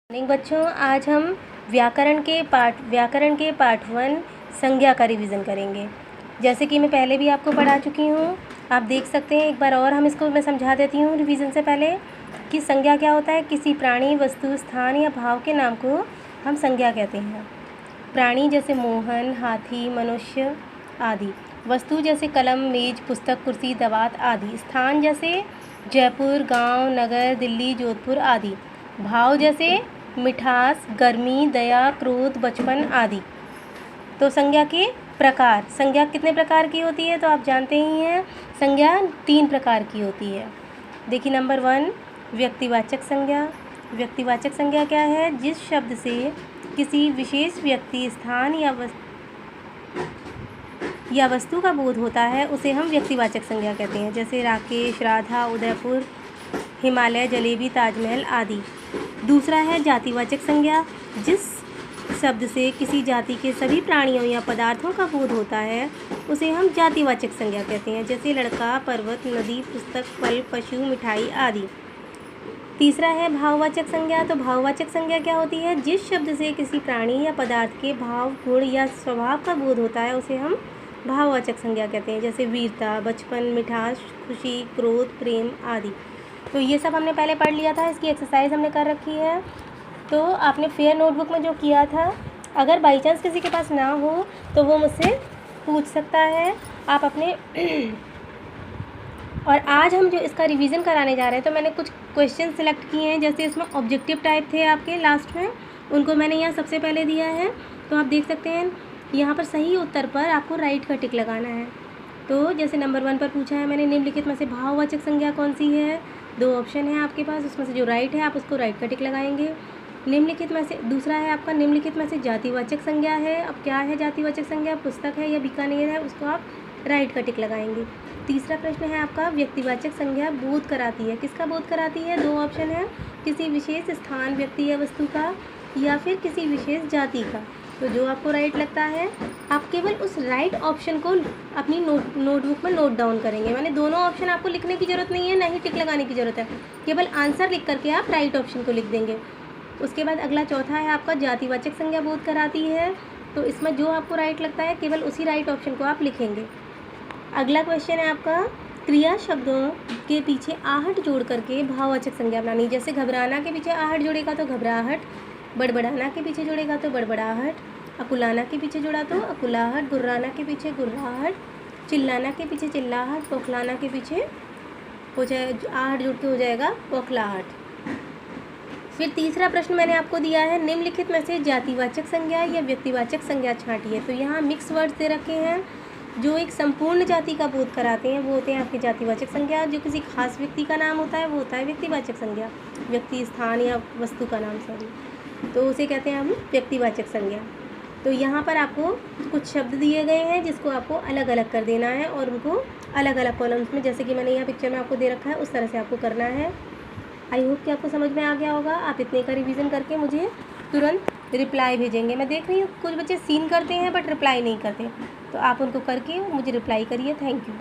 Morning बच्चों, आज हम व्याकरण के पार्ट 1 संज्ञा का रिवीजन करेंगे। जैसे कि मैं पहले भी आपको पढ़ा चुकी हूँ, आप देख सकते हैं। एक बार और मैं समझा देती हूँ रिवीजन से पहले कि संज्ञा क्या होता है। किसी प्राणी, वस्तु, स्थान या भाव के नाम को हम संज्ञा कहते हैं। प्राणी जैसे मोहन, हाथी, मनुष्य आदि। वस्तु जैसे कलम, मेज, पुस्तक, कुर्सी, दवात आदि। स्थान जैसे जयपुर, गांव, नगर, दिल्ली, जोधपुर आदि। भाव जैसे मिठास, गर्मी, दया, क्रोध, बचपन आदि। तो संज्ञा के प्रकार, संज्ञा कितने प्रकार की होती है तो आप जानते ही हैं। संज्ञा 3 प्रकार की होती है। देखिए, नंबर 1 व्यक्तिवाचक संज्ञा। व्यक्तिवाचक संज्ञा क्या है? जिस शब्द से किसी विशेष व्यक्ति, स्थान या वस्तु का बोध होता है उसे हम व्यक्तिवाचक संज्ञा कहते हैं। जैसे राकेश, राधा, उदयपुर, हिमालय, जलेबी, ताजमहल आदि। दूसरा है जातिवाचक संज्ञा। जिस शब्द से किसी जाति के सभी प्राणियों या पदार्थों का बोध होता है उसे हम जातिवाचक संज्ञा कहते हैं। जैसे लड़का, पर्वत, नदी, पुस्तक, फल, पशु, मिठाई आदि। तीसरा है भाववाचक संज्ञा। तो भाववाचक संज्ञा क्या होती है? जिस शब्द से किसी प्राणी या पदार्थ के भाव, गुण या स्वभाव का बोध होता है उसे हम भाववाचक संज्ञा कहते हैं। जैसे वीरता, बचपन, मिठास, खुशी, क्रोध, प्रेम आदि। तो ये सब हमने पहले पढ़ लिया था, इसकी एक्सरसाइज हमने कर रखी है। तो आपने फेयर नोटबुक में जो किया था, अगर बाई चांस किसी के पास ना हो तो वो मुझसे पूछ सकता है। आप अपने और आज हम जो इसका रिवीजन कराने जा रहे हैं, तो मैंने कुछ क्वेश्चन सिलेक्ट किए हैं। जैसे इसमें ऑब्जेक्टिव टाइप थे आपके लास्ट में, उनको मैंने यहाँ सबसे पहले दिया है। तो आप देख सकते हैं यहाँ पर सही उत्तर पर आपको राइट का टिक लगाना है। तो जैसे नंबर 1 पर पूछा है मैंने, निम्नलिखित में से भाववाचक संज्ञा कौन सी है? 2 ऑप्शन है आपके पास, उसमें से जो राइट है आप उसको राइट का टिक लगाएंगे। निम्नलिखित में से दूसरा है आपका, निम्नलिखित में से जातिवाचक संज्ञा है। अब क्या है जातिवाचक संज्ञा? पुस्तक है या बीकानेर है, उसको आप राइट का टिक लगाएंगे। तीसरा प्रश्न है आपका, व्यक्तिवाचक संज्ञा बोध कराती है। किसका बोध कराती है? 2 ऑप्शन है, किसी विशेष स्थान, व्यक्ति या वस्तु का, या फिर किसी विशेष जाति का। तो जो आपको राइट लगता है आप केवल उस राइट ऑप्शन को अपनी नोटबुक में नोट डाउन करेंगे। मैंने दोनों ऑप्शन आपको लिखने की ज़रूरत नहीं है, ना ही टिक लगाने की ज़रूरत है, केवल आंसर लिख करके आप राइट ऑप्शन को लिख देंगे। उसके बाद अगला चौथा है आपका, जातिवाचक संज्ञा बोध कराती है। तो इसमें जो आपको राइट लगता है केवल उसी राइट ऑप्शन को आप लिखेंगे। अगला क्वेश्चन है आपका, क्रिया शब्दों के पीछे आहट जोड़ करके भाववाचक संज्ञा बनानी। जैसे घबराना के पीछे आहट जोड़ेगा तो घबराहट, बड़बड़ाना के पीछे जोड़ेगा तो बड़बड़ाहट, अकुलाना के पीछे जोड़ा तो अकुलाहट, गुर्राना के पीछे गुर्राहट, चिल्लाना के पीछे चिल्लाहट, बौखलाना के पीछे हो जाए आहट जुड़ के हो जाएगा बौखलाहट। फिर तीसरा प्रश्न मैंने आपको दिया है, निम्नलिखित में से जातिवाचक संज्ञा या व्यक्तिवाचक संज्ञा छांटिए। तो यहाँ मिक्स वर्ड्स दे रखे हैं। जो एक संपूर्ण जाति का बोध कराते हैं वो होते हैं आपकी जातिवाचक संज्ञा। जो किसी खास व्यक्ति का नाम होता है वो होता है व्यक्तिवाचक संज्ञा। व्यक्ति, स्थान या वस्तु का नाम, सॉरी, तो उसे कहते हैं हम व्यक्तिवाचक संज्ञा। तो यहाँ पर आपको कुछ शब्द दिए गए हैं जिसको आपको अलग अलग कर देना है और उनको अलग अलग कॉलम्स में, जैसे कि मैंने यहाँ पिक्चर में आपको दे रखा है, उस तरह से आपको करना है। आई होप कि आपको समझ में आ गया होगा। आप इतने का रिवीजन करके मुझे तुरंत रिप्लाई भेजेंगे। मैं देख रही हूँ कुछ बच्चे सीन करते हैं बट रिप्लाई नहीं करते, तो आप उनको करके मुझे रिप्लाई करिए। Thank you.